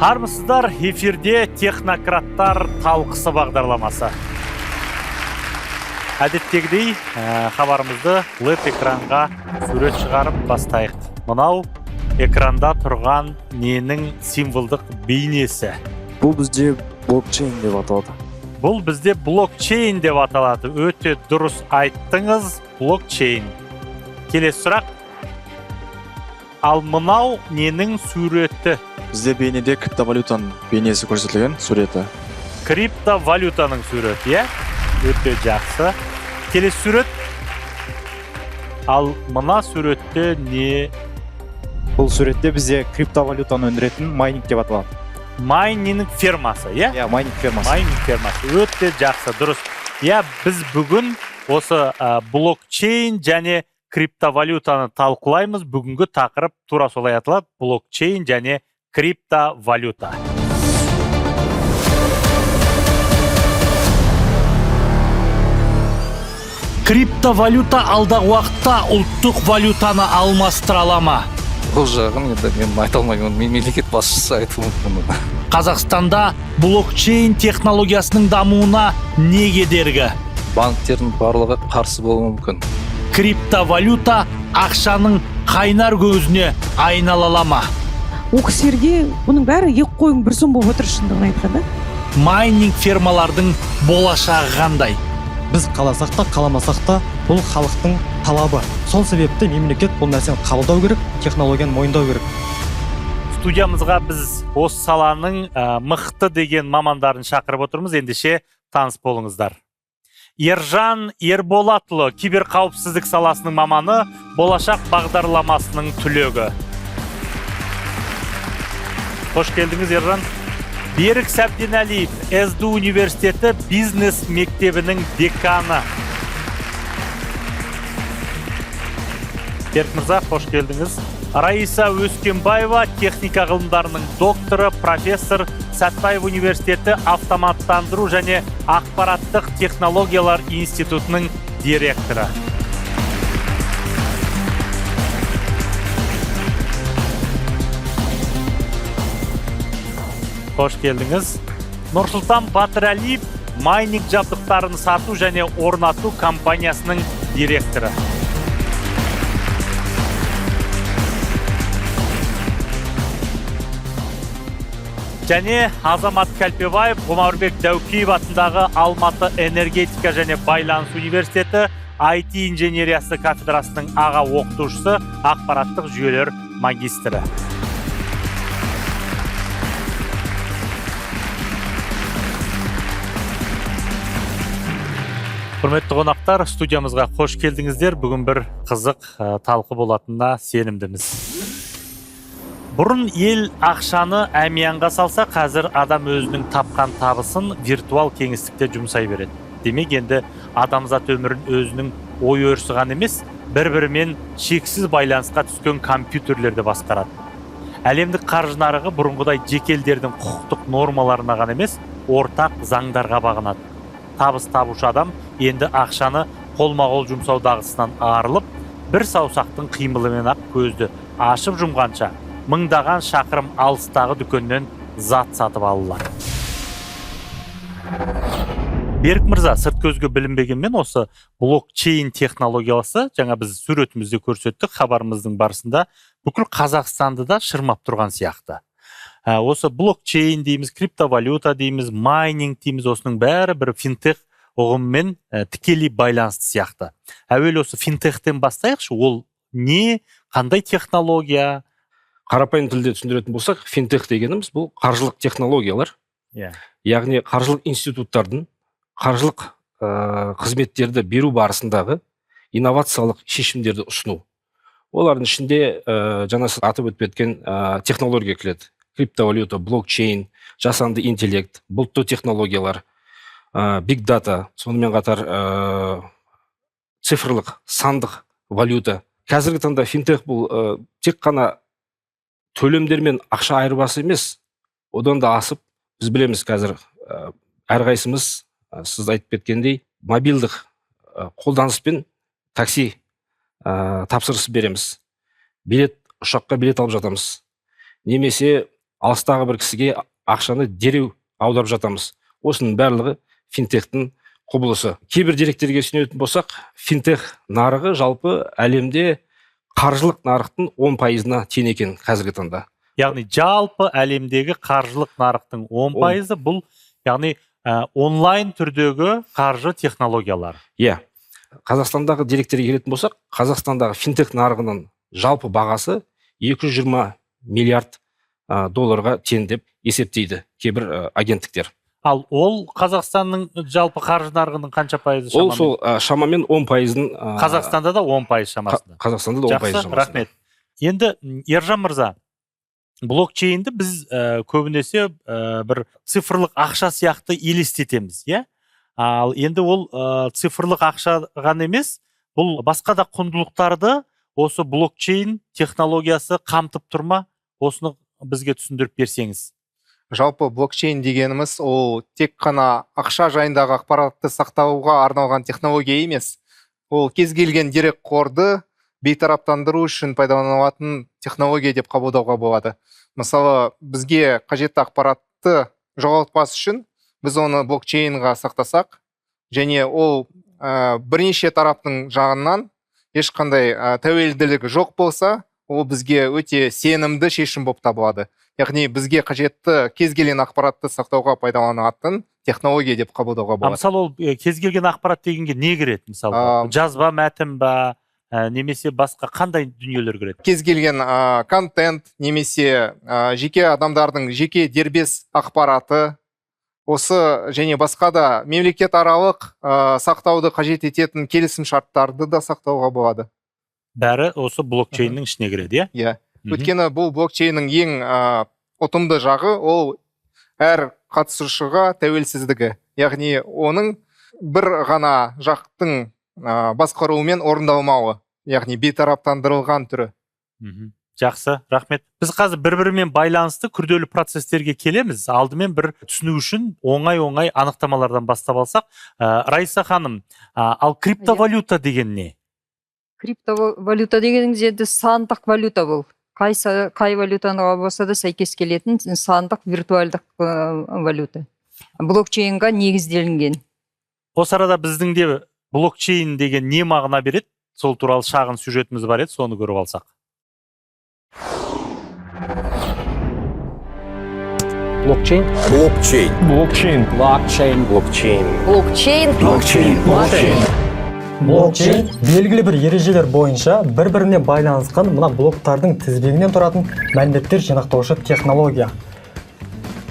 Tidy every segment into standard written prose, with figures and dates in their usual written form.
Армысыздар, эфирде технократтар талқысы бағдарламасы. Әдеттегідей, хабарымызды лед экранға сурет шығарып бастайық. Мынау экранда тұрған ненің символдық бейнесі. Бұл бізде блокчейн деп аталады. Бұл бізде блокчейн деп аталады. Өте дұрыс айттыңыз, блокчейн. Келесі сұрақ. Ал мынау ненің суреті? Бізде бейнеде криптовалютаның бейнесі көрсетілген суреті. Криптовалютаның суреті, е? Өте жақсы. Келесі сурет. Ал мына суретте не? Бұл суретте бізде криптовалютаны өндіретін майнинг деп аталады. Майнинг фермасы, е? Иә, майнинг фермасы. Майнинг фермасы. Өте жақсы, дұрыс. Иә, біз бүгін осы блокчейн және криптовалютаны талқылаймыз. Бүгінгі тақырып тура солай аталады. Блокчейн және криптовалюта. Криптовалюта алдағы уақытта ұлттық валютаны алмастыра ала ма? Бұл жағын енді мен айта алмаймын, мемлекет басшысы айтуы мүмкін. Қазақстанда блокчейн технологиясының дамуына не кедергі? Банктердің барлығы қарсы болуы мүмкін. Криптовалюта ақшаның қайнар көзіне айнала ала ма? Ол кісілерге бұның бәрі екі қойың бір сом болып отыр шындығын айтқанда. Майнинг фермалардың болашағы қандай? Біз қаласақ та, қаламасақ та, бұл халықтың талабы. Сол себепті мемлекет бұл нәрсені қабылдау керек, технологияны мойындау керек. Студиямызға біз осы саланың мықты деген мамандарын шақырып отырмыз. Ендеше таныс болыңыздар. Ержан Ерболатұлы, киберқауіпсіздік саласының маманы, болашақ бағдарламасының түлегі. Қош келдіңіз, Ержан. Берік Сәбденәлиев, СДУ университеті бизнес мектебінің деканы. Берік мырза, қош келдіңіз. Раиса Өскенбаева, техника ғылымдарының докторы, профессор, Сәтбаев университеті автоматтандыру және ақпараттық технологиялар институтының директоры. Қош келдіңіз. Нұрсұлтан Батырәлиев, майнинг жабдықтарын сату және орнату компаниясының директоры. Және Азамат Кәлпебаев, Ғұмарбек Дәукеев атындағы Алматы энергетика және байланыс университеті IT инженериясы кафедрасының аға оқытушысы, ақпараттық жүйелер магистрі. Құрметті қонақтар, студиямызға қош келдіңіздер. Бүгін бір қызық талқы болатынына сенімдіміз. Бұрын ел ақшаны әмиянға салса, қазір адам өзінің тапқан табысын виртуал кеңістікте жұмсай береді. Демек, енді адамзат өмірін өзінің ой өрісі ғана емес, бір-бірімен шексіз байланысқа түскен компьютерлерді басқарады. Әлемдік қаржы нарығы бұрынғыдай жекелдердің құқықтық нормаларына ғана емес, ортақ заңдарға бағынады. Табыс табушы адам енді ақшаны қолма-қол жұмсау дағдысынан арылып, бір саусақтың қимылымен ақ көзді ашып жұмғанша, мыңдаған шақырым алыстағы дүкеннен зат сатып алылар. Берік мырза, сырт көзге білінбегенмен осы блокчейн технологиясы, жаңа біз суретімізде көрсеттік, хабарымыздың барысында бүкіл Қазақстанды да шырмап тұрған сияқты. Осы блокчейн дейміз, криптовалюта дейміз, майнинг дейміз, осының бәрі бір финтех ұғыммен тікелей байланысты сияқты. Әуелі осы финтехтен бастайықшы, ол не, қандай технология? Қарапайым тілде түсіндіретін болсақ, финтех дегеніміз бұл қаржылық технологиялар. Яғни қаржылық институттардың қаржылық қызметтерді беру барысындағы инновациялық шешімдерді ұсыну. Олардың ішінде жаңа атап өтіп кеткен технология кіреді. Криптовалюта, блокчейн, жасанды интеллект, бұлтты технологиялар, биг дата, сонымен қатар цифрлық, сандық валюта. Қазіргі таңда финтех бұл тек қана төлемдер мен ақша айырбасы емес, одан да асып, біз білеміз қазір әрқайсымыз, сіз айтып кеткендей, мобилдік қолданыспен такси тапсырыс береміз. Ұшаққа билет алып жатамыз. Немесе алыстағы бір кісіге ақшаны дереу аударып жатамыз. Осының барлығы финтехтің құбылысы. Кейбір деректерге сүйенетін болсақ, финтех нарығы жалпы әлемде қаржылық нарықтың 10%-на тең екен қазіргі таңда. Яғни жалпы әлемдегі қаржылық нарықтың 10% бұл, яғни онлайн түрдегі қаржы технологиялары. Иә. Қазақстандағы деректерге келетін болсақ, Қазақстандағы финтех нарығының жалпы бағасы 220 миллиард долларға тең деп есептейді кейбір агенттіктер. Ал ол Қазақстанның жалпы қаржы нарығының қанша пайызы шамамен? Ол сол шамамен 10%-ын Қазақстанда да 10% шамасында. Қазақстанда да 10% Жақсы, шамасында. рахмет. Енді Ержан мырза, блокчейнді біз көбінесе бір цифрлық ақша сияқты елестетеміз, иә? Ал енді ол цифрлық ақша ғана емес, бұл басқа да құндылықтарды осы блокчейн технологиясы қамтып тұрма? Осыны бізге түсіндіріп берсеңіз. Жалпы блокчейн дегеніміз ол тек қана ақша жайындағы ақпаратты сақтауға арналған технология емес. Ол кез келген дерек қорды бейтараптандыру үшін пайдаланылатын технология деп қабылдауға болады. Мысалы, бізге қажетті ақпаратты жоғалтпас үшін біз оны блокчейнға сақтасақ, және ол бірнеше тараптың жағынан ешқандай тәуелділігі жоқ болса, ол бізге өте сенімді шешім болып табылады. Яғни бізге қажетті кез келген ақпаратты сақтауға пайдаланатын технология деп қабылдауға болады. Мысалы, ол кез келген ақпарат дегенге не кіреді? Мысалы, жазба, мәтін ба, немесе басқа қандай дүниелер кіреді? Кез келген контент, немесе жеке адамдардың жеке дербес ақпараты, осы және басқа да мемлекет аралық сақтауды қажет ететін келісім шарттарды да сақтауға болады. Бәрі осы блокчейннің ішіне кіреді, иә? Иә. Өйткені бұл блокчейннің ең ұтымды жағы ол әр қатысушыға тәуелсіздігі. Яғни оның бір ғана жақтың басқаруымен орындалмауы, яғни бейтараптандырылған түрі. Жақсы, рахмет. Біз қазір бір-бірімен байланысты күрделі процестерге келеміз. Алдымен бір түсіну үшін оңай анықтамалардан бастап алсақ. Раиса ханым, ал криптовалюта деген не? Криптовалюта дегеніңіз енді сандық валюта бұл. Қай валютаға болса да сәйкес келетін сандық виртуалдық валюта. Блокчейнға негізделінген. Осы арада біздің де блокчейн деген не мағына береді? Сол туралы шағын сюжетіміз бар еді, соны көріп алсақ. Блокчейн. Блокчейн. Блокчейн. Блокчейн. Блокчейн. Блокчейн. Блокчейн. Блокчейн. Блокчейн белгілі бір ережелер бойынша бір-біріне байланысқан мына блоктардың тізбегінен тұратын мәліметтер жинақтаушы технология.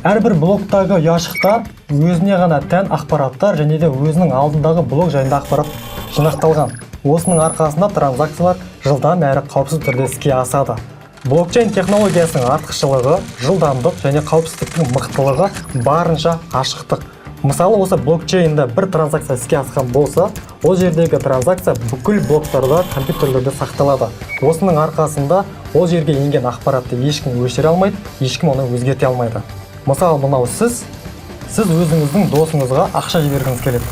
Әрбір блоктағы ұяшықта өзіне ғана тән ақпараттар және де өзінің алдындағы блок жайында ақпарат жинақталған. Осының арқасында транзакциялар жылдам әрі қауіпсіз түрде іске асады. Блокчейн технологиясының артықшылығы, жылдамдық және қауіпсіздіктің мықтылығы барынша ашықтық. Мысалы, осы блокчейнде бір транзакция іске асқан болса, ол жердегі транзакция бүкіл блоктарда компьютерлерде сақталады. Осының арқасында ол жерге енген ақпаратты ешкім өшіре алмайды, ешкім оны өзгерте алмайды. Мысалы, мынау сіз өзіңіздің досыңызға ақша жібергіңіз келеді.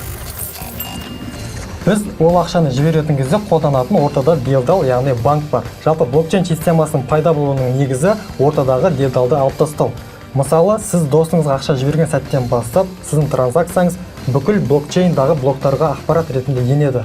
Біз ол ақшаны жіберетін кезде қолданатын ортада делдал, яғни банк бар. Жалпы блокчейн системасының пайда болуының негізі ортадағы делдалды алып тастау. Мысалы, сіз досыңызға ақша жіберген сәттен бастап, сіздің транзакцияңыз бүкіл блокчейндағы блоктарға ақпарат ретінде енеді.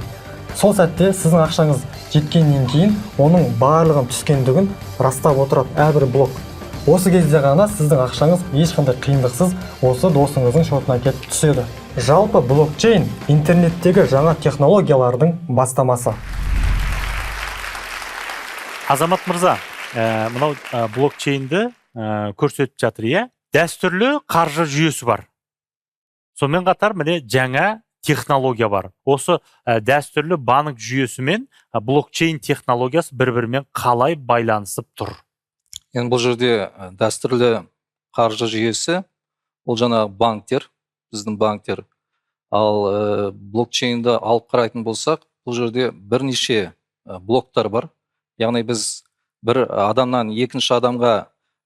Сол сәтте сіздің ақшаңыз жеткеннен кейін оның барлығын түскендігін растап отырады әрбір блок. Осы кезде ғана сіздің ақшаңыз ешқандай қиындықсыз осы досыңыздың шотына келіп түседі. Жалпы блокчейн интернеттегі жаңа технологиялардың бастамасы. Азамат мырза, мынау блокчейнді көрсетіп жатыр, иә? Дәстүрлі қаржы жүйесі бар. Сонымен қатар міне жаңа технология бар. Осы дәстүрлі банк жүйесі мен блокчейн технологиясы бір-бірімен қалай байланысып тұр? Енді бұл жерде дәстүрлі қаржы жүйесі, ол жаңа банктер, біздің банктер. Ал блокчейнді алып қарайтын болсақ, бұл жерде бірнеше блоктар бар. Яғни біз бір адамнан екінші адамға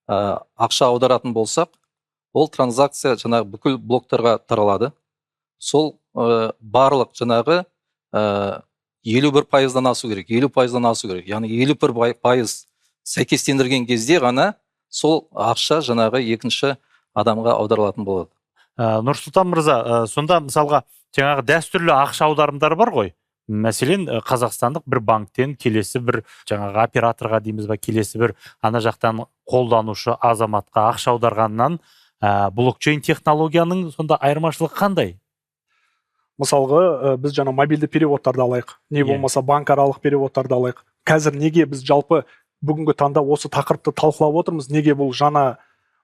ақша аударатын болсақ, ол транзакция жаңағы бүкіл блоктарға таралады. Сол барлық жаңағы 51%-дан асу керек, 50%-дан асу керек. Яғни 51% сәйкестендірген кезде ғана сол ақша жаңағы екінші адамға аударылатын болады. Нұрсұлтан мырза, сонда мысалға жаңағы дәстүрлі ақша аударымдары бар ғой. Мәселен, қазақстандық бір банктен келесі бір жаңағы операторға дейміз ба, келесі бір ана жақтан қолданушы азаматқа ақша аударғаннан блокчейн технологияның сонда айырмашылығы қандай? Мысалға, біз жаңа мобильді переводтарды алайық. Не болмаса банкаралық переводтарды алайық. Қазір неге біз жалпы бүгінгі таңда осы тақырыпты талқылап отырмыз? Неге бұл жаңа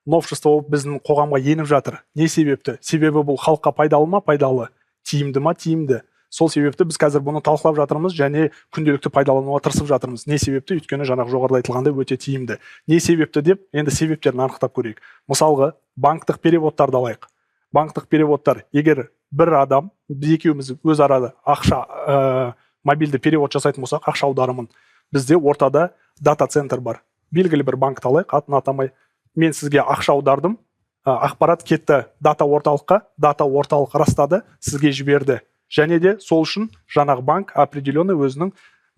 новшество болып біздің қоғамға еніп жатыр? Не себепті? Себебі бұл халыққа пайдалы ма? Пайдалы. Тиімді ма? Тиімді. Сол себепті біз қазір бұны талқылап жатырмыз және күнделікті пайдалануға тырысып жатырмыз. Не себепті? Өйткені жаңағы жоғарыда айтылғандай өте тиімді. Не себепті деп, енді себептерін анықтап көрейік. Мысалға, банктық переводтарды алайық. Банктық переводтар, егер бір адам, біз екеуміз өз арада ақша, мобильді перевод жасайтын болсақ, ақша аударымын, бізде ортада дата-центр бар. Белгілі бір банкты алайық, атын атамай. Мен сізге ақша аудардым, ақпарат кетті дата орталық растады, сізге жіберді. Және де сол үшін жаңағы банк определенный өзінің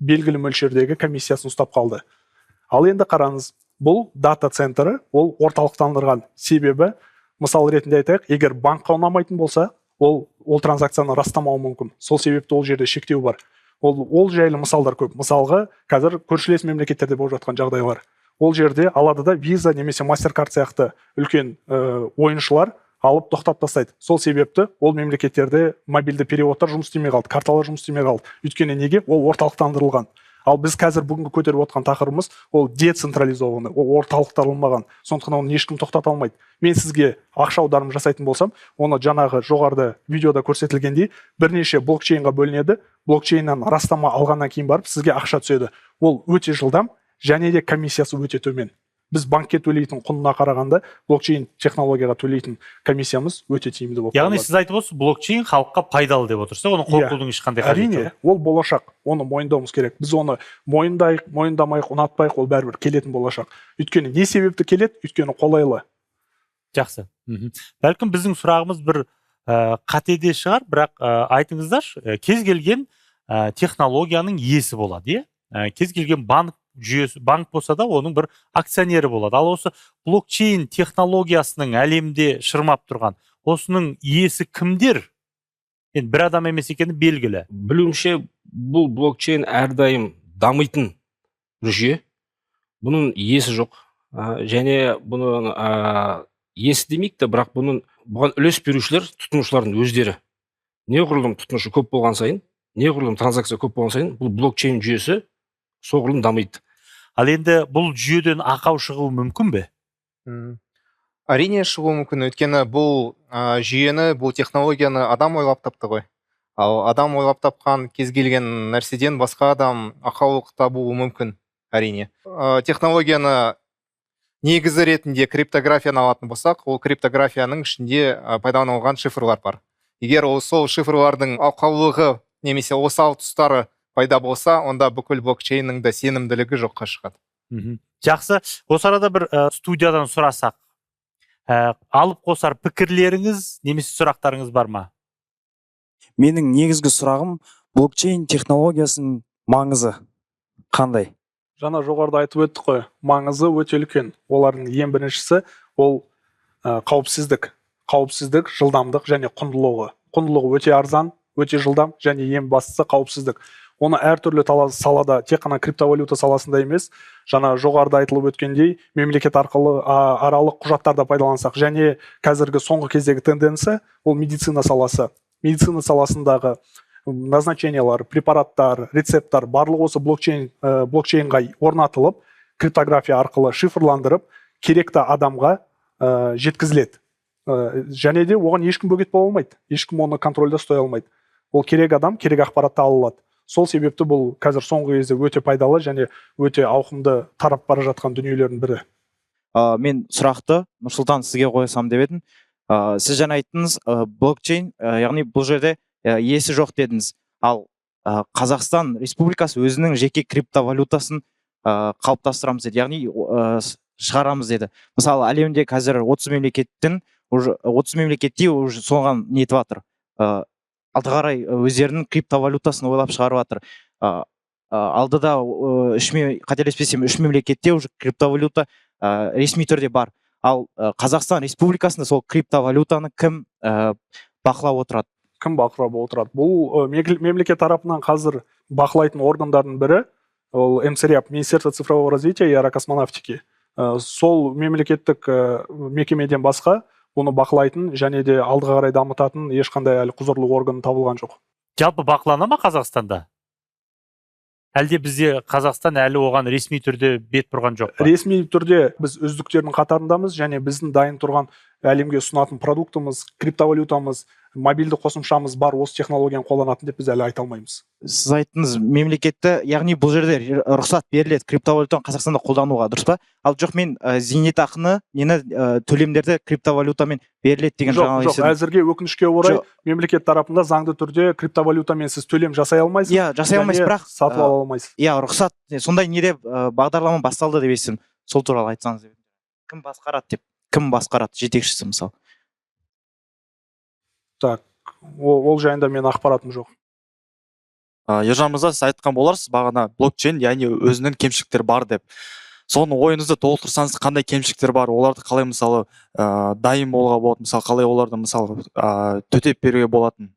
белгілі мөлшердегі комиссиясын ұстап қалды. Ал енді қараңыз, бұл дата-центрі, ол орталықтандырған. Себебі, мысал ретінде айтайық, егер банкқа ұнамайтын болса, ол транзакцияны растамауы мүмкін. Сол себепті ол жерде шектеу бар. Ол жайлы мысалдар көп. Мысалға, қазір көршілес мемлекеттерде болып жатқан жағдайлар. Ол жерде алады да виза немесе MasterCard сияқты үлкен ойыншылар алып тоқтап тастайды. Сол себепті ол мемлекеттерде мобильді переводтар жұмыс істемей қалды, карталар жұмыс істемей қалды. Өйткені неге? Ол орталықтандырылған. Ал біз қазір бүгінгі көтеріп отқан тақырыбымыз ол децентрализованный, ол орталықтандырылмаған. Сондықтан оны ешкім тоқтата алмайды. Мен сізге ақша аударым жасайтын болсам, оны жаңағы жоғарыда видеода көрсетілгендей бірнеше блокчейнға бөлінеді. Блокчейннен растама алғаннан кейін барып сізге ақша түседі. Ол өте жылдам және де комиссиясы өте төмен. Біз банкке төлейтін құнына қарағанда блокчейн технологияға төлейтін комиссиямыз өте тиімді болып табылады. Яғни сіз айтып отырсыз, блокчейн халыққа пайдалы деп отырсыз, оны қорқудың ешқандай қажеті жоқ. Әрине, ол болашақ. Оны мойындауымыз керек. Біз оны мойындайық, мойындамайық, ұнатпайық, ол бәрібір келетін болашақ. Өйткені не себепті келеді? Өйткені қолайлы. Жақсы. Бәлкім біздің сұрағымыз бір қатеде шығар, бірақ айтыңыздаршы, кез келген технологияның иесі болады, кез келген банк болса да оның бір акционері болады. Ал осы блокчейн технологиясының әлемде шырмап тұрған, осының иесі кімдер? Енді бір адам емес екені белгілі. Білуімше, бұл блокчейн әрдайым дамитын жүйе. Бұның иесі жоқ. Және бұның иесі демейік те, бірақ бұған үлес берушілер, тұтынушылардың өздері. Неғұрлым тұтынушы көп болған сайын, неғұрлым транзакция көп болған сайын, бұл блокчейн жүйесі соғұрлым дамиды. Ал енді бұл жүйеден ақау шығуы мүмкін бе? Әрине шығуы мүмкін, өйткені бұл жүйені, бұл технологияны адам ойлап тапты ғой. Ал адам ойлап тапқан кез келген нәрседен басқа адам ақаулық табуы мүмкін, әрине. Технологияны негізі ретінде криптографияны алатын болсақ, ол криптографияның ішінде пайдаланылған шифрлар бар. Егер сол шифрлардың ақаулығы немесе осал тұстары пайда болса, онда бүкіл блокчейннің де сенімділігі жоққа шығады. Жақсы, осы арада бір студиядан сұрасақ, алып қосар пікірлеріңіз немесе сұрақтарыңыз бар ма? Менің негізгі сұрағым, блокчейн технологиясының маңызы қандай? Жаңа жоғарыда айтып өттік қой, маңызы өте үлкен. Олардың ең біріншісі ол қауіпсіздік. Қауіпсіздік, жылдамдық және құндылығы. Құндылығы өте арзан, өте жылдам және ең бастысы қауіпсіздік. Оны әртүрлі салада, тек қана криптовалюта саласында емес, жаңа жоғарыда айтылып өткендей, мемлекет арқылы аралық құжаттарда пайдалансақ, және қазіргі соңғы кездегі тенденция ол медицина саласы. Медицина саласындағы назначениялар, препараттар, рецепттар барлығы осы блокчейнға орнатылып, криптография арқылы шифрландырып, керекті адамға жеткізіледі. Және де оған ешкім бөгет бола алмайды, ешкім оны контрольда ұстай алмайды. Ол керек адам, керек ақпаратты алады. Сол себепті бұл қазір соңғы кезде өте пайдалы және өте ауқымды тарап бара жатқан дүниелердің бірі. Мен сұрақты Нұрсұлтан сізге қойсам деп едім. Сіз жаңа айттыңыз, блокчейн, яғни бұл жерде иесі жоқ дедіңіз. Ал Қазақстан Республикасы өзінің жеке криптовалютасын қалыптастырамыз деді, яғни шығарамыз деді. Мысалы, әлемде қазір 30 мемлекетте уже соған нетіп жатыр. Алды қарай өздерінің криптовалютасын ойлап шығарып жатыр. Алдыда қателеспесем 3 мемлекетте уже криптовалюта ресми түрде бар. Ал Қазақстан Республикасында сол криптовалютаны кім бақылап отырады? Кім бақылап отырады? Бұл мемлекет тарапынан қазір бақылайтын органдардың бірі, ол МСРИАП, Министерство цифрового развития и аэрокосмонавтики. Сол мемлекеттік мекемеден басқа бұны бақылайтын және де алдыға қарай дамытатын ешқандай әлі құзырлы орган табылған жоқ. Жалпы бақылана ма Қазақстанда? Әлде бізде Қазақстан әлі оған ресми түрде бет бұрған жоқ па? Ресми түрде біз үздіктердің қатарындамыз және біздің дайын тұрған әлемге ұсынатын продуктымыз, криптовалютамыз, мобильді қосымшамыз бар, осы технологияны қолданатын деп біз әлі айта алмаймыз. Сіз айттыңыз, мемлекетті, яғни бұл жерде рұқсат беріледі криптовалютаны Қазақстанда қолдануға, дұрыс па? Ал жоқ, мен зейнетақыны, төлемдерді криптовалютамен беріледі деген жаңалық естідім. Жоқ, әзірге өкінішке орай мемлекет тарапында заңды түрде криптовалютамен сіз төлем жасай алмайсыз. Иә, жасай алмайсыз, бірақ сатып ала алмайсыз. Иә, рұқсат, сондай неде бағдарлама басталды деп естідім. Сол туралы айтсаңыз. Кім басқарады деп? Кім басқарады, жетекшісі мысалы? Так, ол жайында мен ақпаратым жоқ. Ержан мырза, сіз айтқан боларсыз бағана блокчейн, яғни өзінің кемшіліктері бар деп. Соны ойыңызды толықтырсаңыз, қандай кемшіліктер бар? Оларды қалай мысалы дайын болуға болады, мысалы қалай оларды мысалы төтеп беруге болатын?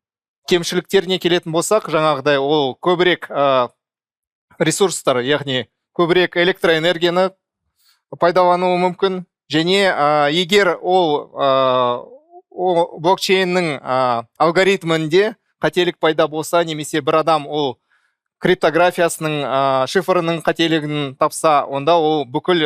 Кемшіліктеріне келетін болсақ, жаңағыдай ол көбірек ресурстар, яғни көбірек электроэнергияны пайдалануы мүмкін. Және егер ол блокчейннің алгоритмінде қателік пайда болса, немесе бір адам ол криптографиясының шифрының қателігін тапса, онда ол бүкіл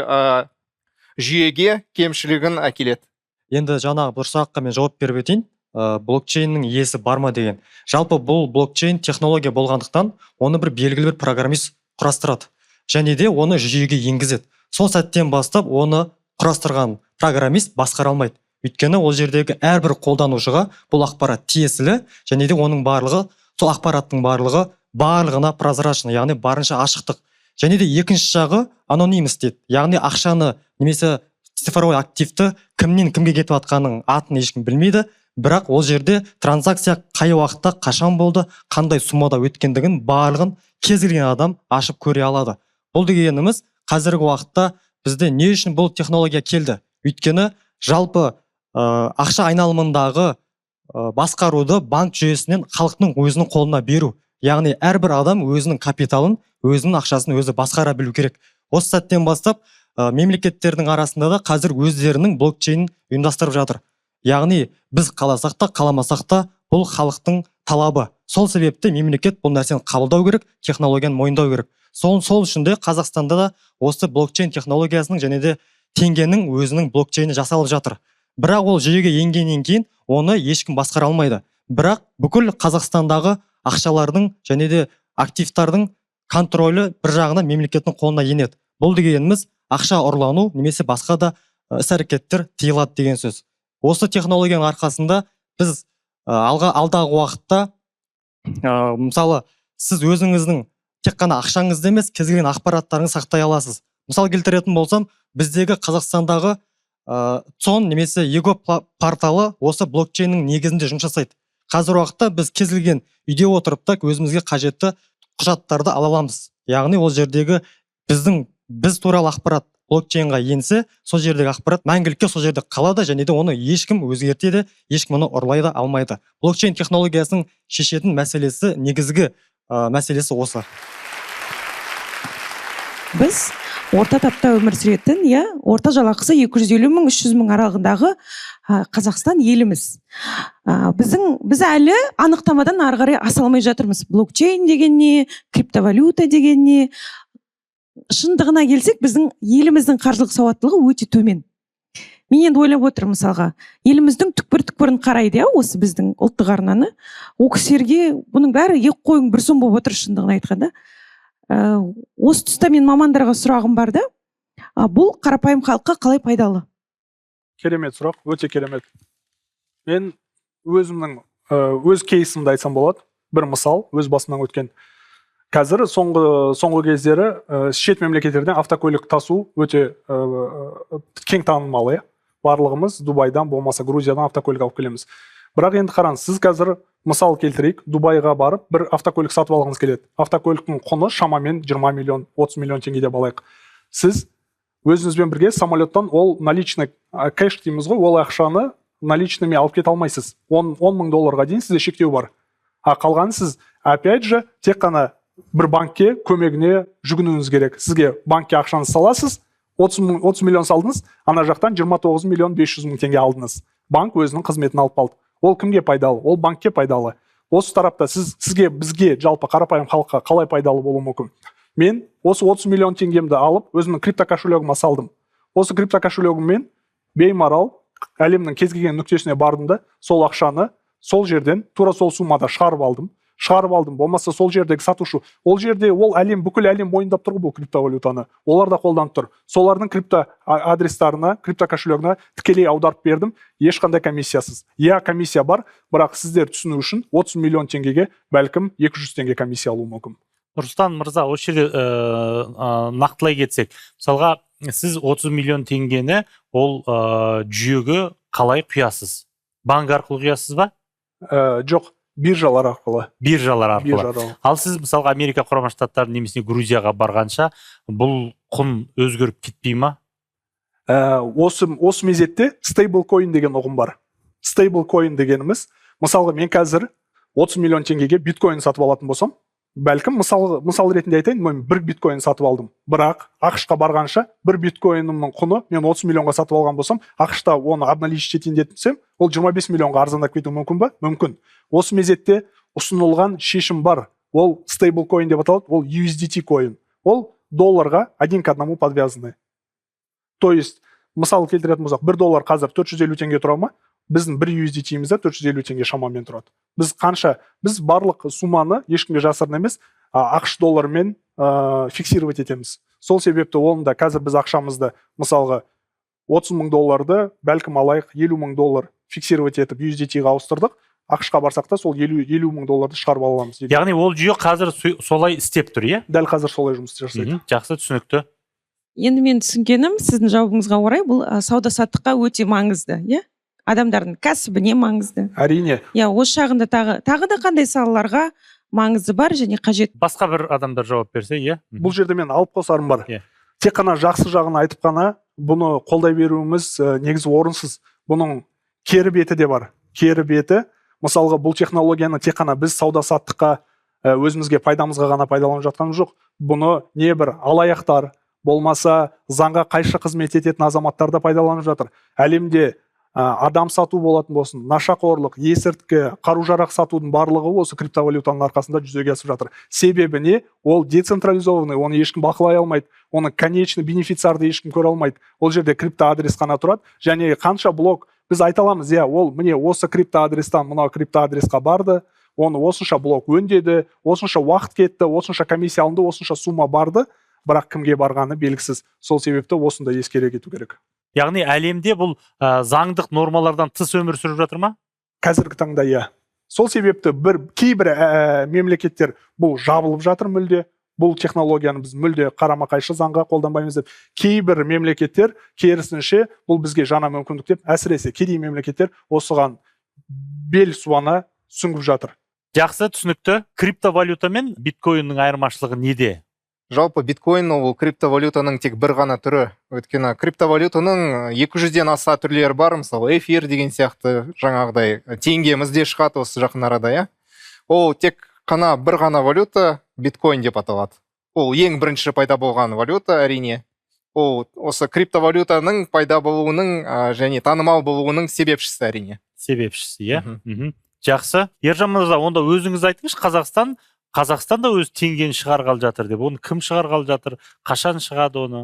жүйеге кемшілігін әкеледі. Енді жаңағы бір сұраққа мен жауап беріп өтейін. Блокчейннің иесі бар ма деген. Жалпы бұл блокчейн технология болғандықтан, оны бір белгілі бір программист құрастырады. Және де оны жүйеге енгізеді. Сол сәттен бастап оны құрастырған программист басқара алмайды. Өйткені ол жердегі әрбір қолданушыға бұл ақпарат тиесілі, және де оның барлығы, сол ақпараттың барлығына прозрачный, яғни барынша ашықтық. Және де екінші жағы анонимность дейді. Яғни ақшаны немесе цифровой активті кімнен кімге кетіп жатқанын атын ешкім білмейді, бірақ ол жерде транзакция қай уақытта, қашан болды, қандай суммада өткендігін барлығын кез келген адам ашып көре алады. Бұл дегеніміз қазіргі уақытта бізде не үшін бұл технология келді? Өйткені жалпы ақша айналымындағы басқаруды банк жүйесінен халықтың өзінің қолына беру. Яғни әрбір адам өзінің капиталын, өзінің ақшасын өзі басқара білу керек. Осы сәттен бастап мемлекеттердің арасында да қазір өздерінің блокчейнін ұйымдастырып жатыр. Яғни біз қаласақ та, қаламасақ та бұл халықтың талабы. Сол себепті мемлекет бұл нәрсені қабылдау керек, технологияны мойындау керек. Сол үшін де Қазақстанда да осы блокчейн технологиясының және де теңгенің өзінің блокчейні жасалып жатыр. Бірақ ол жүйеге енгеннен кейін оны ешкім басқара алмайды. Бірақ бүкіл Қазақстандағы ақшалардың және де активтардың контролі бір жағынан мемлекеттің қолына енеді. Бұл дегеніміз ақша ұрлану немесе басқа да іс-әрекеттер тыйылады деген сөз. Осы технологияның арқасында біз алдағы уақытта мысалы сіз өзіңіздің тек қана ақшаңызды емес, кез келген ақпараттарыңызды сақтай аласыз. Мысал келтіретін болсам, біздегі Қазақстандағы ЦОН немесе ЕГО порталы осы блокчейннің негізінде жұмыс жасайды. Қазір уақытта біз кез келген үйде отырып та өзімізге қажетті құжаттарды ала аламыз. Яғни ол жердегі біз туралы ақпарат блокчейнға енсе, сол жердегі ақпарат мәңгілікке сол жерде қалады, және де оны ешкім өзгертеді, ешкім оны ұрлай да алмайды. Блокчейн технологиясының шешетін мәселесі, негізгі мәселесі осы. Біз орта тапта өмір сүретін, орта жалақысы 250 мың, 300 мың аралығындағы Қазақстан еліміз. Біз әлі анықтамадан ары қарай аса алмай жатырмыз. Блокчейн деген не, криптовалюта деген не. Шындығына келсек, біздің еліміздің қаржылық сауаттылығы өте төмен. Мен енді ойлап отырмын, мысалға, еліміздің түкпір-түкпірін қарайды, осы біздің ұлттық арнаны. О кісілерге бұның бәрі екі қойың бір сом болып отыр, шындығын айтқанда. Осы тұста мен мамандарға сұрағым бар да, бұл қарапайым халыққа қалай пайдалы? Керемет сұрақ, өте керемет. Мен өзімнің өз кейсімді айтсам болады, бір мысал, өз басымнан өткен. Қазір соңғы кездері шет мемлекеттерден автокөлік тасу өте кең танымал. Барлығымыз Дубайдан, болмаса Грузиядан автокөлік алып келеміз. Бірақ енді қараңыз, сіз қазір мысал келтірейік, Дубайға барып бір автокөлік сатып алғыңыз келеді. Автокөліктің құны шамамен 20 миллион, 30 миллион теңге деп алайық. Сіз өзіңізбен бірге самолеттан ол наличный кэш дейміз ғой, ол ақшаны наличныймен алып кете алмайсыз. 10 мың долларға дейін сізде шектеу бар. А қалғанын сіз опять же тек қана бір банкке көмегіне жүгінуіңіз керек. Сізге банкке ақшаны саласыз, 30 миллион салдыңыз, ана жақтан 29 миллион 500 мың теңге алдыңыз. Банк өзінің қызметін алып қалды. Ол кімге пайдалы? Ол банкке пайдалы. Осы тарапта бізге жалпы қарапайым халыққа қалай пайдалы болуы мүмкін? Мен осы 30 миллион теңгемді алып, өзімнің крипто кошелегіме салдым. Осы крипто кошелегіммен беймарал әлемнің кез келген нүктесіне бардым да, сол ақшаны сол жерден тура сол суммада шығарып алдым. Болмаса сол жердегі сатушы, ол жерде ол бүкіл әлем мойындап тұр бұл криптовалютаны. Олар да қолданып тұр. Солардың крипто адрестарына, крипто кошелегіне тікелей аударып бердім, ешқандай комиссиясыз. Комиссия бар, бірақ сіздер түсіну үшін 30 миллион теңгеге бәлкім 200 теңге комиссия алуы мүмкін. Рустам мырза, осы жерде нақтылай кетсек, мысалға сіз 30 миллион теңгені ол жүйеге қалай құясыз? Банк арқылы құясыз ба? Жоқ, биржалар арқылы. Ал сіз мысалға Америка Құрама Штаттары немесе Грузияға барғанша бұл құн өзгеріп кетпей ма? Осы мезетте стейблкоин деген ұғым бар. Стейблкоин дегеніміз, мысалға мен қазір 30 миллион теңгеге биткоин сатып алатын болсам, бәлкім мысал ретінде айтайын, мен бір биткоин сатып алдым. Бірақ ақшқа барғанша бір биткоинімнің құны мен 30 миллионға сатып алған болсам, ақшта оны обналичить етейін етсем, ол 25 миллионға арзандап кетуі мүмкін ба? Мүмкін. Осы мезетте ұсынылған шешім бар. Ол стейблкоин деп аталады, ол USDT коин. Ол долларға 1 к 1 подвязаны. То есть, мысалы келтіретін болсақ, 1 доллар қазір 450 теңге тұра ма? Біздің бір USDT-мізде 450 теңге шамамен тұрады. Біз барлық сумманы ешкімге жасырын емес, ақш доллармен фиксировать етеміз. Сол себепті онда қазір біз ақшамызды, мысалға 30 мың долларды бәлкім алайық 50 мың доллар фиксировать етіп USDT-ға ауыстырдық. ақшқа барсақ та сол 50 мың долларды шығарып аламыз. Яғни ол жүйе қазір солай істеп тұр, иә? Дәл қазір солай жұмыс жасайды. Жақсы, түсінікті. Енді мен түсінгенім, сіздің жауабыңызға орай, бұл сауда-саттыққа өте маңызды, иә? Адамдардың кәсібіне маңызды. Әрине. Осы жағында тағы да қандай салаларға маңызы бар және қажет? Басқа бір адамдар жауап берсе, иә? Бұл жерде мен алып қосарым бар. Тек қана жақсы жағын айтып қана бұны қолдай беруіміз негізі орынсыз. Бұның кері беті де бар. Кері беті, мысалға бұл технологияны тек қана біз сауда-саттыққа өзімізге пайдамызға ғана пайдаланып жатқан жоқ. Бұны не бір алаяқтар, болмаса заңға қайшы қызмет ететін азаматтар да пайдаланып жатыр. Әлемде адам сату болатын болсын, нашақорлық, есірткі, қару-жарақ сатудың барлығы осы криптовалютаның арқасында жүзеге асып жатыр. Себебі не? Ол децентрализованный, оны ешкім бақылай алмайды, оны конечный бенефициарды ешкім көре алмайды. Ол жерде крипто адрес қана тұрады, және қанша блок біз айта аламыз, ол міне осы крипто адрестан мынау крипто адресқа барды, оны осынша блок өндеді, осынша уақыт кетті, осынша комиссия алынды, осынша сумма барды, бірақ кімге барғаны белгісіз. Сол себепті осында ескере кету керек. Яғни әлемде бұл заңдық нормалардан тыс өмір сүріп жатыр ма? Қазіргі таңда иә. Сол себепті кейбір мемлекеттер бұл жабылып жатыр мүлде, бұл технологияны біз мүлде қарама-қайшы заңға қолданбаймыз деп. Кейбір мемлекеттер керісінше бұл бізге жаңа мүмкіндік деп, әсіресе кедей мемлекеттер осыған бел суана сүңгіп жатыр. Жақсы, түсінікті. Криптовалюта мен биткоиннің айырмашылығы неде? Жалпы биткоин ол криптовалютаның тек бір ғана түрі. Өйткені криптовалютаның 200-ден аса түрлері бар, мысалы эфир деген сияқты, жаңағыдай теңгемізде шығады осы жақын арада, иә. Ол тек қана бір ғана валюта биткоин деп аталады. Ол ең бірінші пайда болған валюта, әрине. Ол осы криптовалютаның пайда болуының және танымал болуының себепшісі, әрине. Себепшісі, иә. Жақсы. Ержан мырза, онда өзіңіз айтыңызшы, Қазақстанда өз теңгені шығарғалы жатыр деп. Оны кім шығарғалы жатыр? Қашан шығады оны?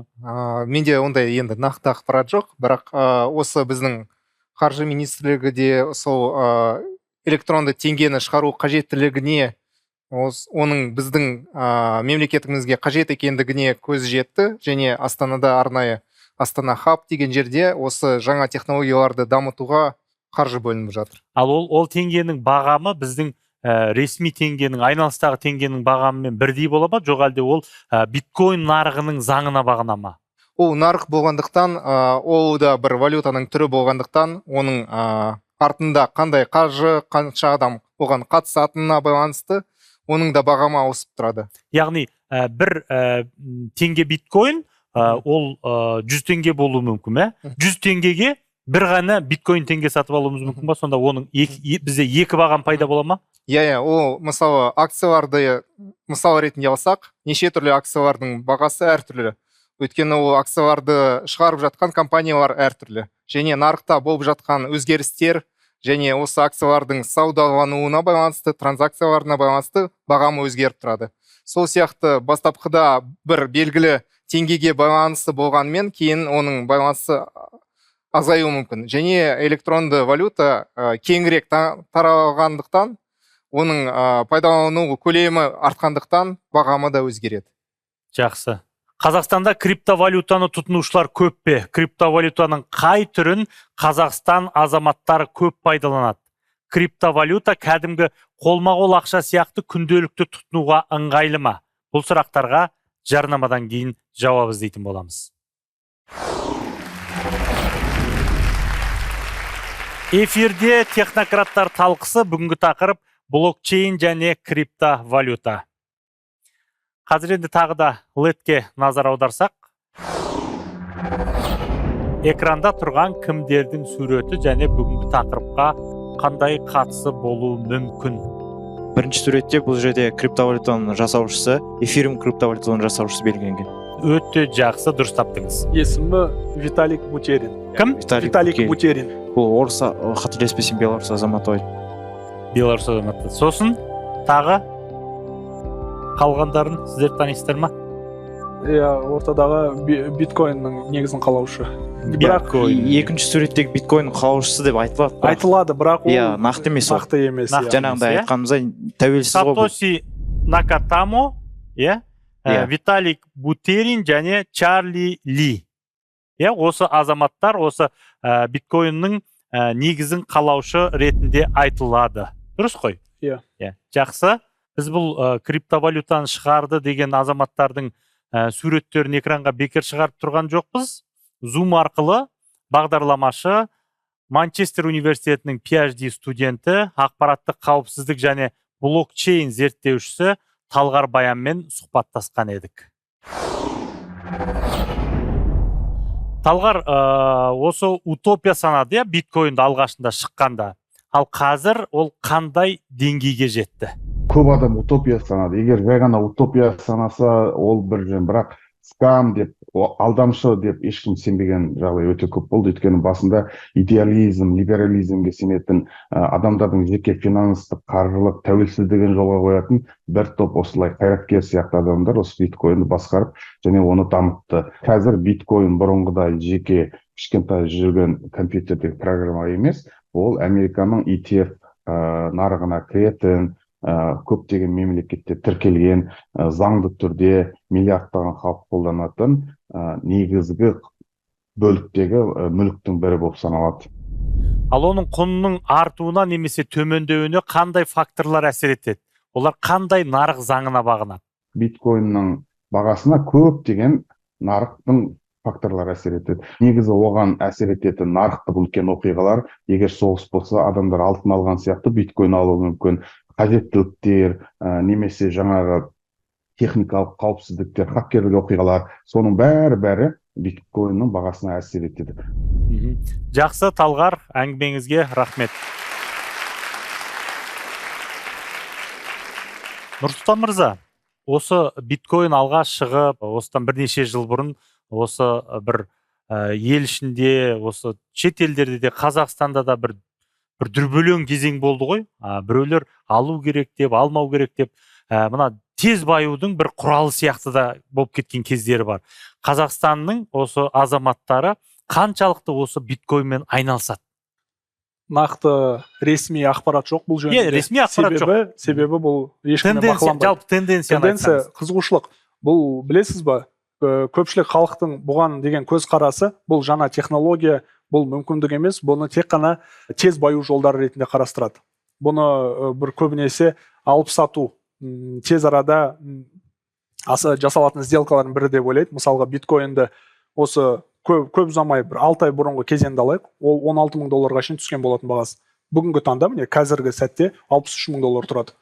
Менде ондай енді нақты ақпарат жоқ, бірақ осы біздің қаржы министрлігі де сол электронды теңгені шығару қажеттілігіне, оның біздің мемлекетімізге қажет екендігіне көз жетті, және Астанада арнайы Астана Хаб деген жерде осы жаңа технологияларды дамытуға қаржы бөлініп жатыр. Ал ол теңгенің бағамы біздің ресми теңгенің, айналыстағы теңгенің бағамымен бірдей бола ма, жоқ әлде ол биткоин нарығының заңына бағына ма? Ол нарық болғандықтан, ол да бір валютаның түрі болғандықтан, оның артында қандай қаржы, қанша адам оған қатысатынына байланысты, оның да бағамы ауысып тұрады. Яғни бір теңге биткоин ол 100 теңге болуы мүмкін, 100 теңгеге бір ғана биткоин теңге сатып алуымыз мүмкін ба? Сонда оның бізде екі бағам пайда бола ма? Ол мысалы акцияларды мысал ретінде алсақ, неше түрлі акциялардың бағасы әртүрлі. Өйткені ол акцияларды шығарып жатқан компаниялар әртүрлі. Және нарықта болып жатқан өзгерістер және осы акциялардың саудалануына байланысты, транзакцияларына байланысты бағамы өзгеріп тұрады. Сол сияқты бастапқыда бір белгілі теңгеге байланысты болғанмен, кейін оның байланысы азаюы мүмкін. Және электронды валюта кеңірек таралғандықтан, оның пайдалану көлемі артқандықтан бағамы да өзгереді. Жақсы. Қазақстанда криптовалютаны тұтынушылар көп пе? Криптовалютаның қай түрін Қазақстан азаматтары көп пайдаланады? Криптовалюта кәдімгі қолма-қол ақша сияқты күнделікті тұтынуға ыңғайлы ма? Бұл сұрақтарға жарнамадан кейін жауап іздейтін боламыз. Эфирде технократтар талқысы, бүгінгі тақырып блокчейн және криптовалюта. Қазір енді тағы да ледке назар аударсақ, экранда тұрған кімдердің суреті және бүгінгі тақырыпқа қандай қатысы болуы мүмкін? Бірінші суретте бұл жерде криптовалютаның жасаушысы, эфирим криптовалютаның жасаушысы белгіленген. Өте жақсы, дұрыс таптыңыз. Есімі Виталик Бутерин. Кім? Виталик Бутерин. Бұл орыс, қателеспесем, белорус азаматы ой. Белорус азаматы. Сосын тағы қалғандарын сіздер танисыздар ма? Ортадағы биткоиннің негізін қалаушы. Бірақ екінші суреттегі биткоиннің қалаушысы деп айтылады. Айтылады, бірақ ол нақты емес. Нақты емес. Жаңағыдай айтқанымыздай тәуелсіз ғой. Сатоси Накатамо, Виталик Бутерин және Чарли Ли. Осы азаматтар осы биткоиннің негізін қалаушы ретінде айтылады. Дұрыс қой? Жақсы. Біз бұл криптовалютаны шығарды деген азаматтардың суреттерін экранға бекер шығарып тұрған жоқпыз. Zoom арқылы бағдарламашы, Манчестер университетінің PhD студенті, ақпараттық қауіпсіздік және блокчейн зерттеушісі Талғар Баянмен сұхбаттасқан едік. Талғар, осы утопия санады, биткоинді алғашында шыққанда. Ал қазір ол қандай деңгейге жетті? Көп адам утопия санады. Егер жай ғана утопия санаса, ол бірақ скам деп, алдамшы деп ешкім сенбеген жағдай өте көп болды. Өйткені басында идеализм, либерализмге сенетін адамдардың жеке финанстық, қаржылық тәуелсіздігін жолға қоятын бір топ осылай қайраткер сияқты адамдар осы биткоинді басқарып және оны дамытты. Қазір биткоин бұрынғыдай жеке кішкентай жүрген компьютердегі программа емес, ол Американың ETF нарығына кіретін, көптеген мемлекетте тіркелген, заңды түрде миллиардтаған халық қолданатын негізгі бөліктегі мүліктің бірі болып саналады. Ал оның құнының артуына немесе төмендеуіне қандай факторлар әсер етеді? Олар қандай нарық заңына бағынады? Биткоиннің бағасына көптеген нарықтың факторлар әсер етеді. Негізі оған әсер ететін нарықтық үлкен оқиғалар, егер соғыс болса, адамдар алтын алған сияқты биткоин алуы мүмкін. Қажеттіліктер, немесе жаңағы техникалық қауіпсіздіктер, хакерлік оқиғалар, соның бәрі биткоиннің бағасына әсер етеді. Жақсы, Талғар, әңгімеңізге рахмет. Нұрсұлтан мырза, осы биткоин алға шығып, осыдан бірнеше жыл бұрын осы бір ел ішінде, осы шет елдерде де, Қазақстанда да бір дүрбелең кезең болды ғой. Біреулер алу керек деп, алмау керек деп, мына тез баюдың бір құралы сияқты да болып кеткен кездері бар. Қазақстанның осы азаматтары қаншалықты осы биткоинмен айналысады? Нақты ресми ақпарат жоқ бұл жөнінде. Ресми ақпарат жоқ. Себебі бұл ешкімде бақыланбайды. Жалпы тенденция, қызығушылық. Бұл білесіз ба? Көпшілік халықтың бұған деген көзқарасы, бұл жаңа технология, бұл мүмкіндік емес, бұны тек қана тез баю жолдары ретінде қарастырады. Бұны бір көбінесе алып сату, тез арада жасалатын сделкалардың бірі деп ойлайды. Мысалға биткоинді осы көп ұзамай бір 6 ай бұрынғы кезеңді алайық, ол $16,000 шейін түскен болатын бағасы. Бүгінгі таңда міне қазіргі сәтте $63,000 тұрады.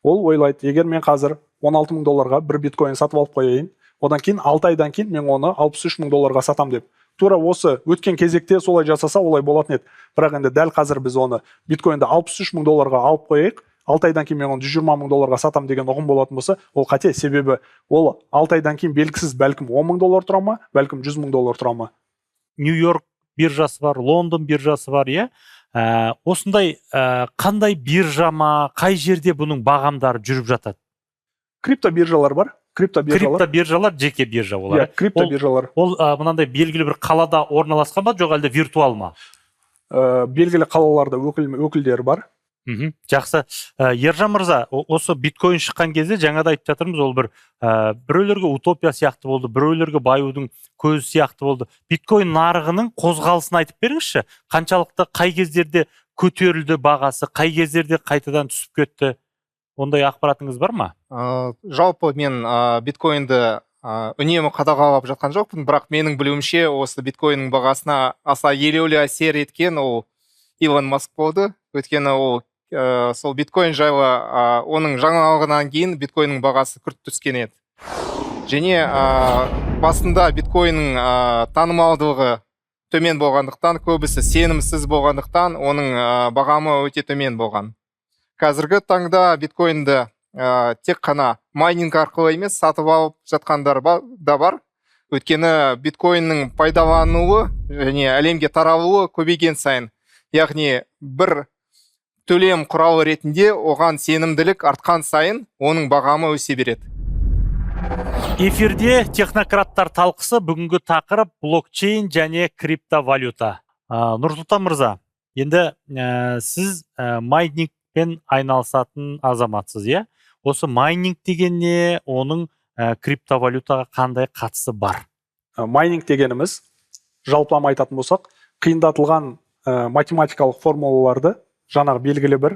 Ол ойлайды, егер мен қазір $16,000 бір биткоин сатып алып қояйын, одан кейін 6 айдан кейін мен оны 63 мың долларға сатам деп. Тура осы өткен кезекте солай жасаса олай болатын еді. Бірақ енді дәл қазір біз оны биткоинді 63 мың долларға алып қояйық, 6 айдан кейін мен оны 120 мың долларға сатам деген ұғым болатын болса, ол қате. Себебі ол 6 айдан кейін белгісіз, бәлкім 10 мың доллар тұра ма, бәлкім 100 мың доллар тұра ма. Нью-Йорк биржасы бар, Лондон биржасы бар, иә. Осындай қандай биржа ма, қай жерде бұның бағамдары жүріп жатады? Крипто биржалар бар. Крипто биржалар жеке биржа олар. Крипто биржалар. Ол мынандай белгілі бір қалада орналасқан ба, жоқ әлде виртуал ма? Белгілі қалаларда өкілдері бар. Жақсы. Ержан мырза, осы биткоин шыққан кезде жаңада айтып жатырмыз, ол біреулерге утопия сияқты болды, біреулерге баюдың көзі сияқты болды. Биткоин нарығының қозғалысын айтып беріңізші. Қаншалықты қай кездерде көтерілді бағасы, қай кездерде қайтадан түсіп кетті? Ондай ақпаратыңыз бар ма? Жалпы мен биткоинді үнемі қадағалап жатқан жоқпын, бірақ менің білуімше осы биткоиннің бағасына аса елеулі әсер еткен ол Илон Маск болды. Өйткені ол сол биткоин жайлы оның жаңалығынан кейін биткоиннің бағасы күрт түскен еді. Және басында биткоиннің танымалдылығы төмен болғандықтан, көбісі сенімсіз болғандықтан, оның бағамы өте төмен болған. Қазіргі таңда биткоинді тек қана майнинг арқылы емес, сатып алып жатқандар да бар. Өйткені биткоиннің пайдалануы және әлемге таралуы көбейген сайын, яғни бір төлем құралы ретінде оған сенімділік артқан сайын оның бағамы өсе береді. Эфирде технократтар талқысы, бүгінгі тақырып блокчейн және криптовалюта. Нұрсұлтан мырза, енді сіз майнингпен айналысатын азаматсыз, иә? Осы майнинг деген не, оның криптовалютаға қандай қатысы бар? Майнинг дегеніміз, жалпылама айтатын болсақ, қиындатылған математикалық формулаларды жаңағы белгілі бір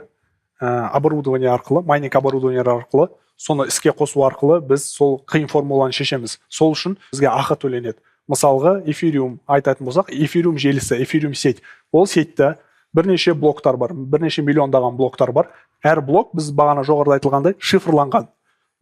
оборудование арқылы, майнинг оборудование арқылы, соны іске қосу арқылы біз сол қиын формуланы шешеміз. Сол үшін бізге ақы төленеді. Мысалға, эфириум айтатын болсақ, эфириум желісі, эфириум сеть. Ол сетьте бірнеше блоктар бар, бірнеше миллиондаған блоктар бар. Әр блок, біз бағана жоғарыда айтылғандай, шифрланған.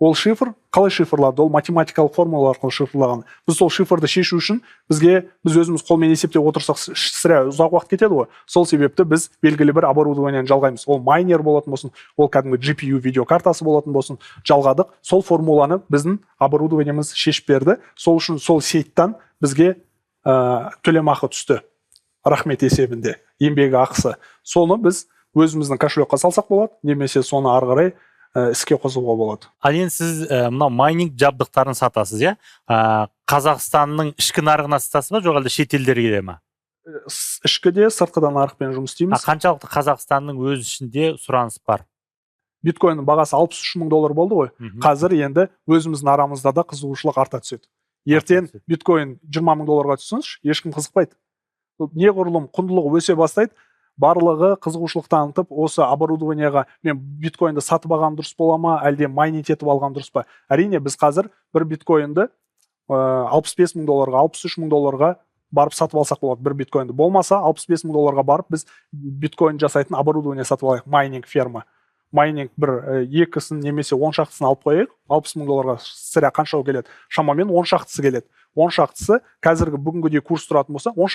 Ол шифр қалай шифрлады? Ол математикалық формула арқылы шифрлаған. Біз сол шифрды шешу үшін біз өзіміз қолмен есептеп отырсақ сірә ұзақ уақыт кетеді ғой. Сол себепті біз белгілі бір оборудованияны жалғаймыз. Ол майнер болатын болсын, ол кәдімгі GPU видеокартасы болатын болсын, жалғадық. Сол формуланы біздің оборудованиеміз шешіп берді. Сол үшін сол сеттен бізге төлемақы түсті. Рахмет есебінде, еңбегі ақысы. Соны біз өзіміздің кошелекқа салсақ болады, немесе соны ары қарай іске қосуға болады. Ал енді сіз мына майнинг жабдықтарын сатасыз, иә? Қазақстанның ішкі нарығына сатасыз ба, жоқ әлде шетелдерге де ма? Ішкіде, сыртқыдан нарықпен жұмыс істейміз. Қаншалықты Қазақстанның өз ішінде сұраныс бар? Биткоиннің бағасы 63 мың доллар болды ғой. Қазір енді өзіміздің арамызда да қызығушылық арта түседі. Ертең биткоин 20 мың долларға түссінші, ешкім қызықпайды. Неғұрлым құндылығы өсе бастайды, барлығы қызығушылық танытып, осы оборудованияға мен биткоинді сатып алған дұрыс бола ма, әлде майнинг етіп алған дұрыс па? Әрине, біз қазір бір биткоинді 65 мың долларға, 63 мың долларға барып сатып алсақ болады бір биткоинді. Болмаса, 65 мың долларға барып біз биткоин жасайтын оборудование сатып алайық, майнинг ферма. Майнинг бір екісін немесе 10 шақтысын алып қойайық, 60 мың долларға сірә қаншау келеді? Шамамен 10 шақтысы келеді. 10 шақтысы қазіргі бүгінгідей курс тұратын болса, 10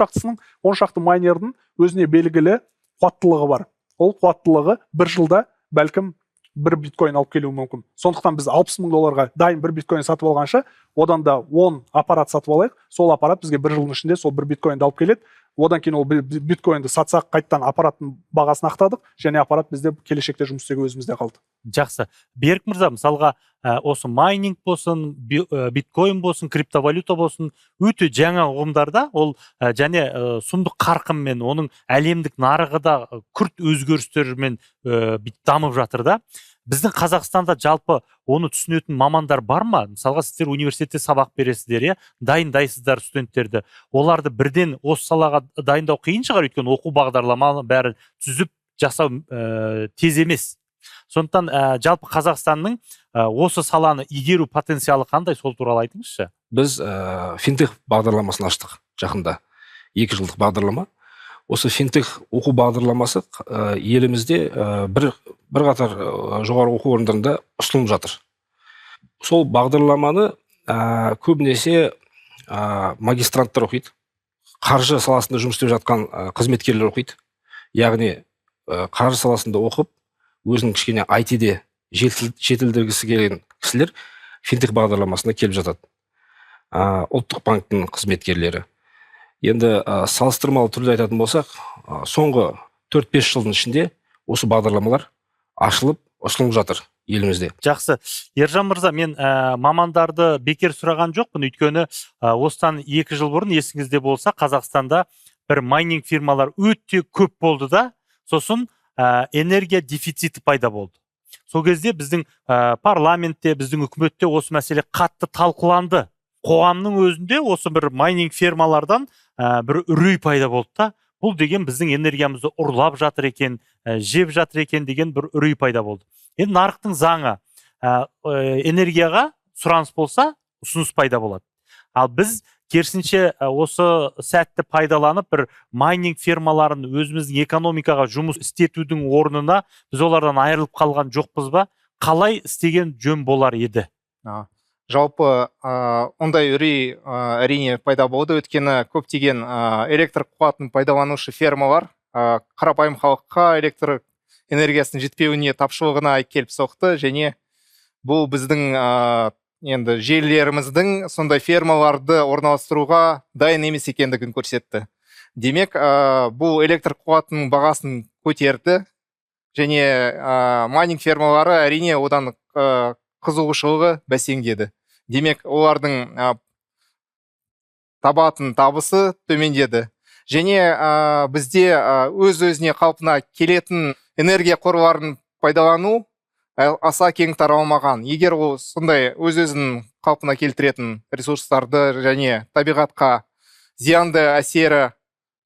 шақты майнердің өзіне белгілі қуаттылығы бар. Ол қуаттылығы бір жылда бәлкім бір биткоин алып келуі мүмкін. Сондықтан біз 60 мың долларға дайын бір биткоин сатып алғанша, одан да 10 аппарат сатып алайық. Сол аппарат бізге бір жылдың ішінде сол бір биткоинді алып келеді. Одан кейін ол биткоинді сатсақ, қайттан аппараттың бағасын ақтадық, және аппарат бізде келешекте жұмыс істеуге өзімізде қалды. Жақсы. Берік мырза, мысалға осы майнинг болсын, биткоин болсын, криптовалюта болсын, өте жаңа ұғымдарда, ол және сұмдық қарқынмен, оның әлемдік нарығы да күрт өзгерістермен дамып жатыр да. Біздің Қазақстанда жалпы оны түсінетін мамандар бар ма? Мысалға, сіздер университетте сабақ бересіздер, дайындайсыздар студенттерді. Оларды бірден осы салаға дайындау қиын шығар, өйткені оқу бағдарламаны бәрі түзіп жасау тез емес. Сондықтан жалпы Қазақстанның осы саланы игеру потенциалы қандай, сол туралы айтыңызшы. Біз финтех бағдарламасын аштық жақында. 2 жылдық бағдарлама. Осы финтех оқу бағдарламасы елімізде бір қатар жоғары оқу орындарында ұсынылып жатыр. Сол бағдарламаны көбінесе магистранттар оқиды, қаржы саласында жұмыс істеп жатқан қызметкерлер оқиды. Яғни қаржы саласында оқып, өзінің кішкене IT-де жетілдіргісі келген кісілер финтех бағдарламасына келіп жатады. Ұлттық банктың қызметкерлері. Енді салыстырмалы түрде айтатын болсақ, соңғы 4-5 жылдың ішінде осы бағдарламалар ашылып, ұсынылып жатыр елімізде. Жақсы. Ержан мырза, мен мамандарды бекер сұраған жоқпын, өйткені осыдан 2 жыл бұрын есіңізде болса, Қазақстанда бір майнинг фирмалар өте көп болды да, сосын энергия дефициті пайда болды. Сол кезде біздің парламентте, біздің үкіметте осы мәселе қатты талқыланды. Қоғамның өзінде осы бір майнинг фермалардан бір үрей пайда болды да, бұл деген біздің энергиямызды ұрлап жатыр екен, жеп жатыр екен деген бір үрей пайда болды. Енді нарықтың заңы, энергияға сұраныс болса, ұсыныс пайда болады. Ал біз керісінше осы сәтті пайдаланып, бір майнинг фермаларын өзіміздің экономикаға жұмыс істетудің орнына біз олардан айырылып қалған жоқпыз ба? Қалай істеген жөн болар еді? Жалпы ондай үрей әрине пайда болды, өйткені көптеген электр қуатын пайдаланушы фермалар қарапайым халыққа электр энергиясының жетпеуіне, тапшылығына келіп соқты, және бұл біздің енді желілеріміздің сондай фермаларды орналастыруға дайын емес екендігін көрсетті. Демек, бұл электр қуатының бағасын көтерді, және майнинг фермалары әрине одан қызығушылығы бәсеңдеді. Демек, олардың табатын табысы төмендеді. Және бізде өз-өзіне қалпына келетін энергия қорларын пайдалану аса кең таралмаған. Егер ол сондай өз-өзін қалпына келтіретін ресурстарды және табиғатқа зиянды әсері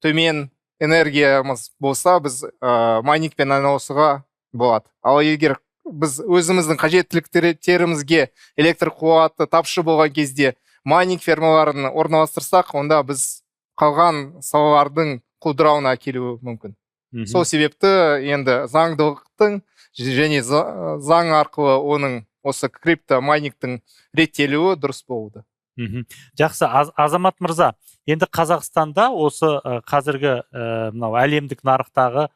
төмен энергиямыз болса, біз майнингпен айналысуға болады. Ал егер біз өзіміздің қажеттіліктерімізге электр қуаты тапшы болған кезде майнинг фермаларын орналастырсақ, онда біз қалған салалардың құлдырауына келуі мүмкін. Сол себепті енді заңдылықтың және заң арқылы оның осы крипто майнингтің реттелуі дұрыс болды. Жақсы, Азамат мырза, енді Қазақстанда осы қазіргі әлемдік нарықтағы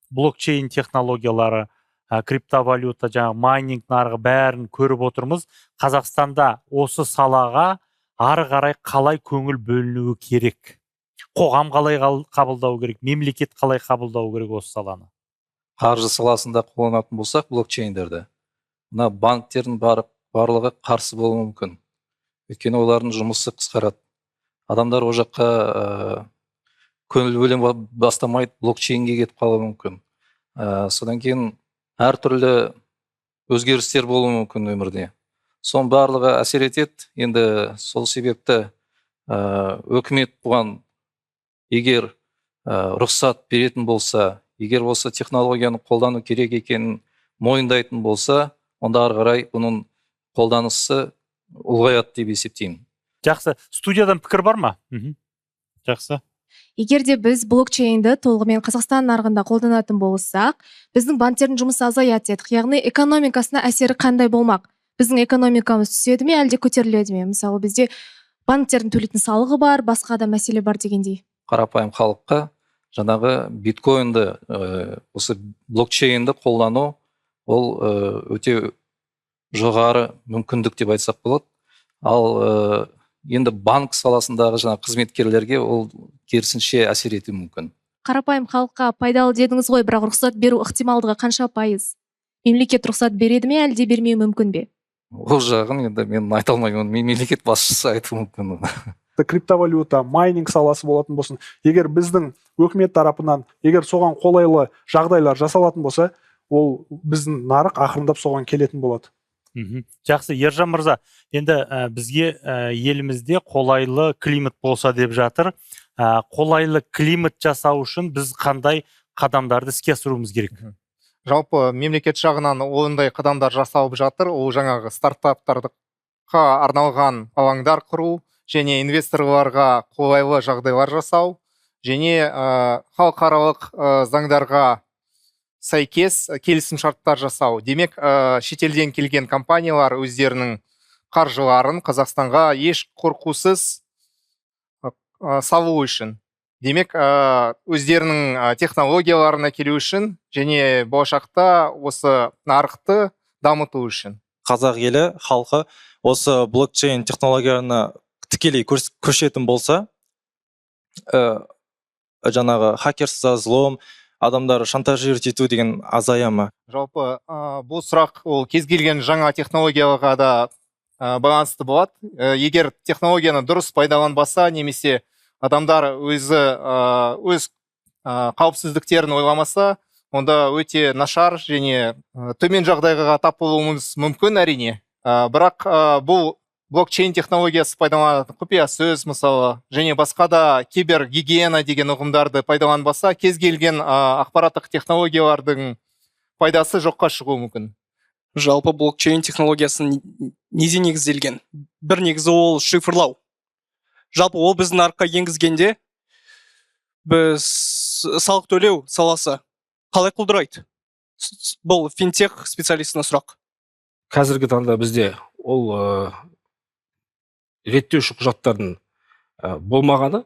блокчейн технологиялары, криптовалюта, жаңа майнинг нарығы бәрін көріп отырмыз. Қазақстанда осы салаға ары қарай қалай көңіл бөлінуі керек? Қоғам қалай қабылдау керек? Мемлекет қалай қабылдау керек осы саланы? Қаржы саласында қолданатын болсақ блокчейндерді, мына банктердің барлығы қарсы болуы мүмкін. Өйткені олардың жұмысы қысқарады. Адамдар о жаққа көңіл бөле бастамайды, блокчейнге кетіп қалуы мүмкін. Содан кейін әртүрлі өзгерістер болуы мүмкін өмірде. Соның барлығы әсер етеді. Енді сол себепті үкімет бұған егер рұқсат беретін болса, егер осы технологияны қолдану керек екенін мойындайтын болса, онда ары қарай бұның қолданысы ұлғаяды деп есептеймін. Жақсы, студиядан пікір бар ма? Жақсы. Егер де біз блокчейнді толығымен Қазақстан нарығында қолданатын болсақ, біздің банктердің жұмысы азаяды дедік. Яғни экономикасына әсері қандай болмақ? Біздің экономикамыз түседі ме, әлде көтеріледі ме? Мысалы, бізде банктердің төлейтін салығы бар, басқа да мәселе бар дегендей. Қарапайым халыққа жаңағы биткоинді, осы блокчейнді қолдану, ол өте жоғары мүмкіндік деп айтсақ болады. Ал енді банк саласындағы жаңа қызметкерлерге ол керісінше әсер етуі мүмкін. Қарапайым халыққа пайдалы дедіңіз ғой, бірақ рұқсат беру ықтималдығы қанша пайыз? Мемлекет рұқсат береді ме, әлде бермеуі мүмкін бе? Ол жағын енді мен айта алмаймын, мемлекет басшысы айтуы мүмкін. Криптовалюта, майнинг саласы болатын болсын, егер біздің өкімет тарапынан, егер соған қолайлы жағдайлар жасалатын болса, ол біздің нарық ақырындап соған келетін болады. Жақсы, Ержан мырза, енді бізге елімізде қолайлы климат болса деп жатыр. Қолайлы климат жасау үшін біз қандай қадамдарды іске асыруымыз керек? Жалпы мемлекет жағынан ондай қадамдар жасалып жатыр. Ол жаңағы стартаптарға арналған алаңдар құру, және инвесторларға қолайлы жағдайлар жасау, және халықаралық заңдарға сәйкес келісім шарттар жасау. Демек, шетелден келген компаниялар өздерінің қаржыларын Қазақстанға еш қорқусыз салу үшін. Демек, өздерінің технологияларына келу үшін және болашақта осы нарықты дамыту үшін. Қазақ елі, халқы осы блокчейн технологияларына тікелей көшетін болса, жаңағы хакерство, злом, адамдар шантажировать ету деген азая ма? Жалпы бұл сұрақ ол кез келген жаңа технологияға да байланысты болады. Егер технологияны дұрыс пайдаланбаса, немесе адамдар өз қауіпсіздіктерін ойламаса, онда өте нашар және төмен жағдайға тап болуымыз мүмкін әрине. Бірақ бұл блокчейн технологиясы пайдаланатын құпия сөз мысалы және басқа да кибергигиена деген ұғымдарды пайдаланбаса, кез келген ақпараттық технологиялардың пайдасы жоққа шығуы мүмкін. Жалпы блокчейн технологиясы неде негізделген? Бір негізі ол шифрлау. Жалпы ол біздің нарыққа енгізгенде біз салық төлеу саласы қалай құлдырайды? Бұл финтех специалистіне сұрақ. Қазіргі таңда бізде ол реттеуші құжаттардың болмағаны,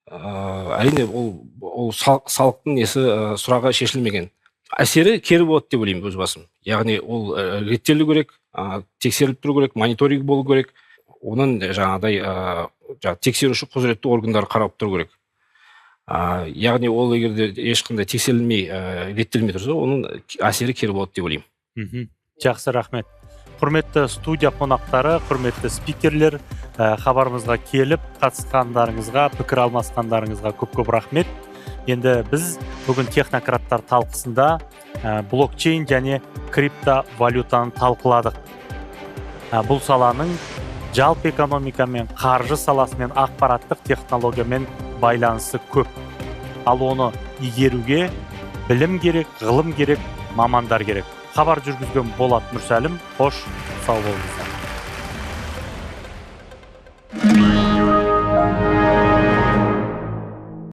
әрине ол салықтың несі сұрағы шешілмеген. Әсері кері болады деп ойлаймын өз басым. Яғни ол реттелу керек, тексеріліп тұру керек, мониторинг болу керек. Оның жаңағыдай тексеруші құзыретті органдар қарап тұру керек. Яғни ол егерде ешқандай тексерілмей реттелмей тұрса, оның әсері кері болады деп ойлаймын. Жақсы, рахмет. Құрметті студия қонақтары, құрметті спикерлер, хабарымызға келіп қатысқандарыңызға, пікір алмасқандарыңызға көп рахмет. Енді біз бүгін технократтар талқысында блокчейн және криптовалютаны талқыладық. Бұл саланың жалпы экономикамен, қаржы саласымен, ақпараттық технологиямен байланысы көп. Ал оны игеруге білім керек, ғылым керек, мамандар керек. Хабар жүргізген Болат Мүрсәлім, қош, сау болыңыздар.